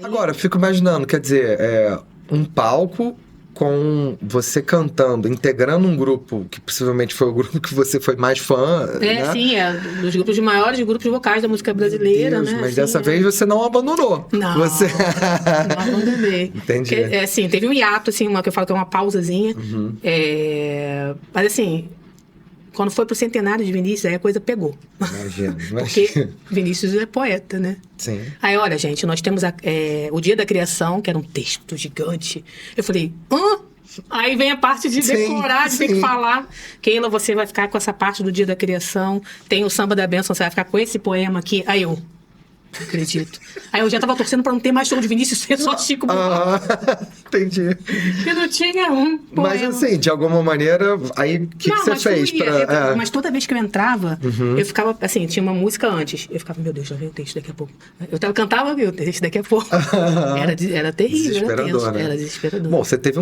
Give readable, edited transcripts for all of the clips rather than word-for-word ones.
Agora, fico imaginando, quer dizer, um palco com você cantando, integrando um grupo que possivelmente foi o grupo que você foi mais fã, né? Sim, dos grupos de maiores grupos vocais da música brasileira, Deus, né? mas assim, dessa vez você não abandonou. Não, você... não abandonei. Entendi. Porque, assim, teve um hiato, assim, que eu falo que é uma pausazinha. Mas, assim, quando foi pro centenário de Vinícius, aí a coisa pegou. Imagina. Porque Vinícius é poeta, né? Sim. Aí, olha, gente, nós temos o Dia da Criação, que era um texto gigante. Eu falei, hã? Aí vem a parte de decorar, de ter que falar. Keila, você vai ficar com essa parte do Dia da Criação. Tem o Samba da Bênção, você vai ficar com esse poema aqui. Aí eu... Não acredito. Aí eu já tava torcendo pra não ter mais show de Vinícius, ser só Chico Buarque. Entendi. Eu não tinha um poema. Mas assim, de alguma maneira, aí o que você fez? Mas toda vez que eu entrava, eu ficava, assim, tinha uma música antes. Eu ficava, meu Deus, já veio o texto daqui a pouco. Cantava, viu, o texto daqui a pouco. Era terrível, era tenso, era desesperador. Bom, você teve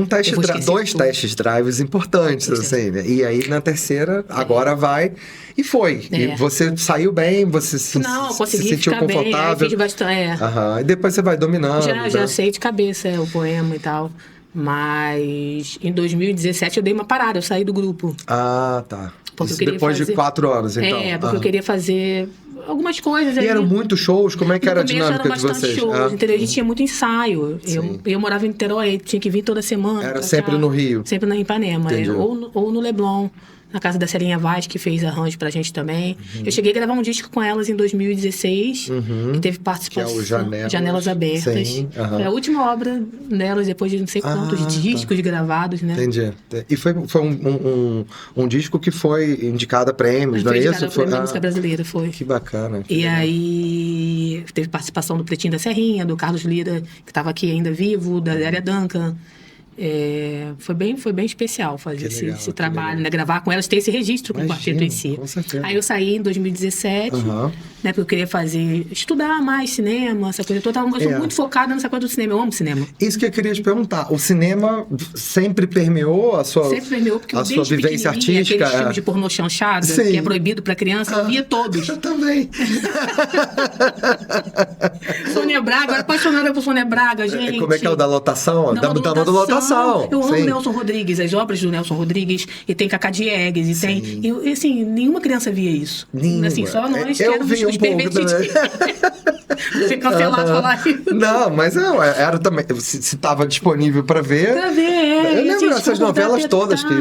dois test drives importantes, assim, né? E aí na terceira, agora vai... E foi. E você saiu bem, você se sentiu confortável. Aí fiz bastante, E depois você vai dominando. Já sei de cabeça o poema e tal. Mas em 2017 eu dei uma parada, eu saí do grupo. Ah, tá. Porque isso depois de 4 anos, então. Porque eu queria fazer algumas coisas. E eram muitos shows? Como é que era a dinâmica de vocês? Shows, entendeu? A gente tinha muito ensaio. Eu morava em Niterói, tinha que vir toda semana. Era sempre no Rio? Sempre na Ipanema. Ou no Leblon. Na casa da Celinha Vaz, que fez arranjo pra gente também. Eu cheguei a gravar um disco com elas em 2016, que teve participação. Que é o Janelas Abertas. Sim, Foi a última obra delas, depois de não sei quantos discos gravados, né? Entendi. E foi um disco que foi indicado a prêmios, não é isso? Foi a música brasileira, foi. Que bacana. Aí teve participação do Pretinho da Serrinha, do Carlos Lira, que estava aqui ainda vivo, da Léria Duncan. Foi bem especial fazer esse trabalho, né? Gravar com elas, ter esse registro com o quarteto em si. Com certeza. Aí eu saí em 2017, né? Porque eu queria estudar mais cinema, essa coisa toda. Eu sou muito focada nessa coisa do cinema, eu amo cinema. Isso que eu queria te perguntar. O cinema sempre permeou a sua, porque a sua vivência artística? Aqueles filmes de pornô chanchada, que é proibido pra criança, eu via todos. Eu também. Sônia Braga, eu era apaixonada por Sônia Braga, gente. Como é que é o da lotação? Da lotação. Eu amo Nelson Rodrigues, as obras do Nelson Rodrigues, e tem Cacá Diegues, e tem... E, assim, nenhuma criança via isso. Nenhuma. Assim, só nós que éramos os pervertidos. Você cancelado falar isso. Não, mas era também... Se estava disponível para ver... Eu lembro dessas novelas todas que...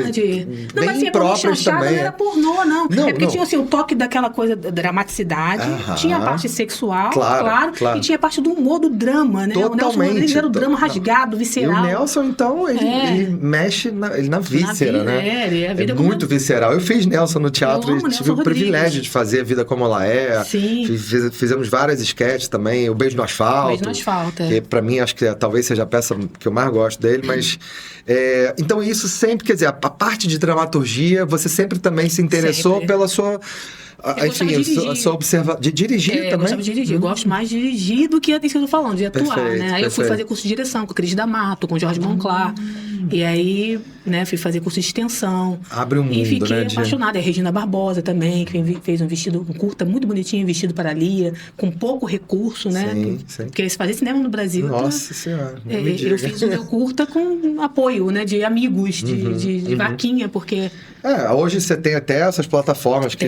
Não, mas assim, próprias também. Não era pornô, não. Porque tinha assim, o toque daquela coisa da dramaticidade, tinha a parte sexual, claro, e tinha a parte do humor, do drama, né? Totalmente. O Nelson Rodrigues era o drama rasgado, visceral. E o Nelson, então, ele mexe na víscera, né? Ele é a vida muito visceral. Eu fiz Nelson no teatro e tive o privilégio de fazer A Vida Como Ela É. Sim. Fizemos várias sketches também. O Beijo no Asfalto. Beijo no Asfalto, que pra mim, acho que talvez seja a peça que eu mais gosto dele, mas... então, isso sempre, quer dizer, a parte de dramaturgia, você sempre também se interessou pela sua... Enfim, a sua observação. De dirigir também? Eu gostava de dirigir. Eu gosto mais de dirigir do que isso que eu tô falando, de atuar, né? Aí eu fui fazer curso de direção com a Cris D'Amato, com o Jorge Monclar. E aí, né, fui fazer curso de extensão. Abre um mundo, e fiquei né? apaixonada. E a Regina Barbosa também, que fez um curta muito bonitinho, vestido para a Lia, com pouco recurso, né? Sim. Porque se fazer cinema no Brasil... Nossa Senhora. Eu fiz o meu curta com apoio, né? De amigos, de vaquinha, porque... Hoje você tem até essas plataformas que...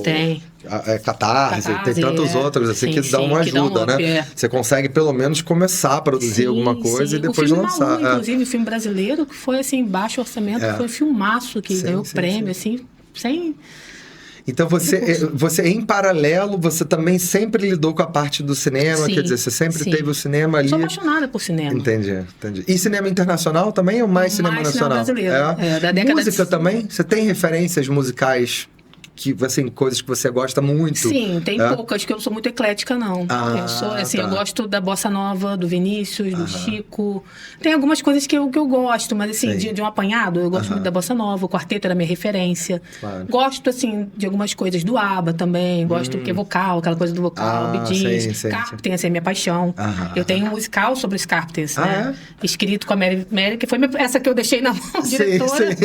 Tem. Catarse, tem tantos outros assim que dão uma ajuda, né? Você consegue pelo menos começar a produzir alguma coisa e depois lançar. Inclusive, o filme brasileiro, que foi assim, baixo orçamento, foi um filmaço que ganhou prêmio, assim, sem... Então, você em paralelo, você também sempre lidou com a parte do cinema, quer dizer, você sempre teve o cinema ali... Sou apaixonada por cinema. Entendi. E cinema internacional também ou mais cinema nacional? Cinema brasileiro. Da década música também? Você tem referências musicais... assim, coisas que você gosta muito? Sim, tem poucas, que eu não sou muito eclética, não. Eu sou, assim, eu gosto da bossa nova, do Vinícius, do Chico. Tem algumas coisas que eu gosto, mas assim, de um apanhado, eu gosto muito da bossa nova, o quarteto era minha referência. Claro. Gosto, assim, de algumas coisas do ABBA também, gosto que é vocal, aquela coisa do vocal, Bee Gees, Carpenters, essa é minha paixão. Eu tenho um musical sobre os Carpenters, né? Escrito com a Mary, que foi essa que eu deixei na mão, diretora.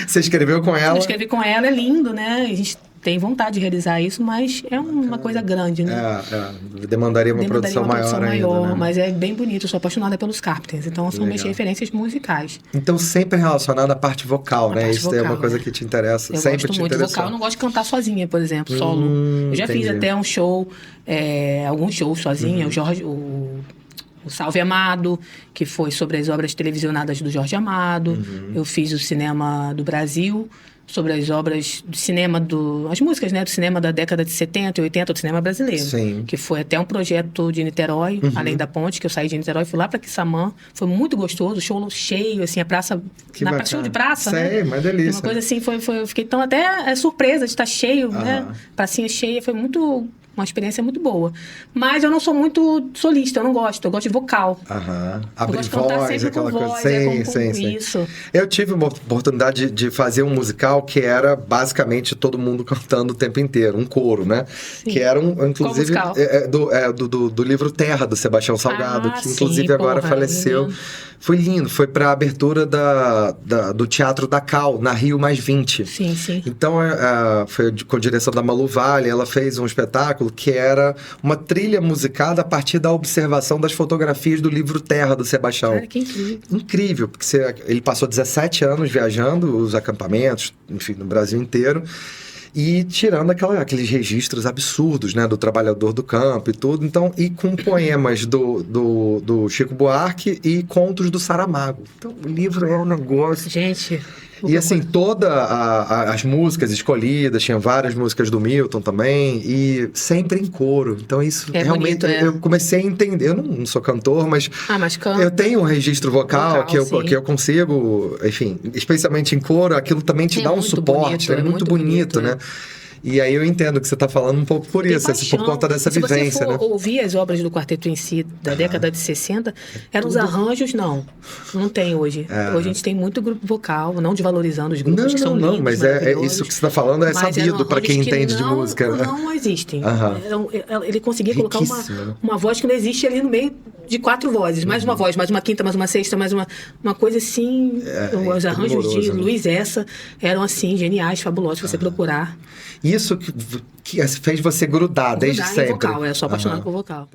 Você escreveu com ela? Eu escrevi com ela, é lindo, né? A gente tem vontade de realizar isso, mas é uma coisa grande, né? Demandaria uma produção maior ainda, né? Mas é bem bonito. Eu sou apaixonada pelos Carpenters, então são minhas referências musicais. Então, sempre relacionada à parte vocal, né? Isso é uma coisa que te interessa. Eu sempre gosto muito de vocal. Eu não gosto de cantar sozinha, por exemplo, solo. Eu já fiz até um show, alguns shows sozinha. O Salve Amado, que foi sobre as obras televisionadas do Jorge Amado. Eu fiz o Cinema do Brasil, sobre as obras do cinema, as músicas, né, do cinema da década de 70 e 80, do cinema brasileiro. Sim. Que foi até um projeto de Niterói, Além da Ponte, que eu saí de Niterói, fui lá para Quissamã. Foi muito gostoso, o show cheio, assim, a praça... show de praça, né? Uma delícia. Uma coisa assim, eu fiquei tão até surpresa de estar cheio, né? Pracinha cheia, foi uma experiência muito boa. Mas eu não sou muito solista, eu não gosto. Eu gosto de vocal. Abrir voz, aquela coisa. Sim. Isso. Eu tive uma oportunidade de fazer um musical que era basicamente todo mundo cantando o tempo inteiro, um coro, né? Sim. Que era inclusive, do livro Terra, do Sebastião Salgado, que inclusive agora faleceu. Foi lindo, foi para a abertura do Teatro da Cal, na Rio Mais 20. Sim. Então, foi com a direção da Malu Vale, ela fez um espetáculo que era uma trilha musicada a partir da observação das fotografias do livro Terra, do Sebastião. Cara, que incrível. Incrível, porque ele passou 17 anos viajando os acampamentos, enfim, no Brasil inteiro, e tirando aqueles registros absurdos, né, do trabalhador do campo e tudo. Então, e com poemas do Chico Buarque e contos do Saramago. Então, o livro é um negócio... Gente... E assim, as músicas escolhidas, tinha várias músicas do Milton também, e sempre em coro. Então isso realmente, bonito, eu comecei a entender. Eu não sou cantor, mas eu tenho um registro vocal que eu consigo, enfim, especialmente em coro, aquilo também te dá um suporte, bonito, é muito bonito, né? E aí eu entendo que você está falando um pouco por isso, assim, por conta dessa vivência, né? Se você for ouvir as obras do quarteto em si, da década de 60, eram os arranjos, não tem hoje. Hoje a gente tem muito grupo vocal, não desvalorizando os grupos que são lindos, mas isso que você está falando é sabido para quem entende de música. Não existem. Ele conseguia colocar uma voz que não existe ali no meio de 4 vozes. Mais uma voz, mais uma quinta, mais uma sexta, mais uma coisa assim. Os arranjos de Luiz Essa eram assim, geniais, fabulosos, se você procurar. Isso que fez você grudar desde sempre. Vocal, eu sou apaixonada por vocal.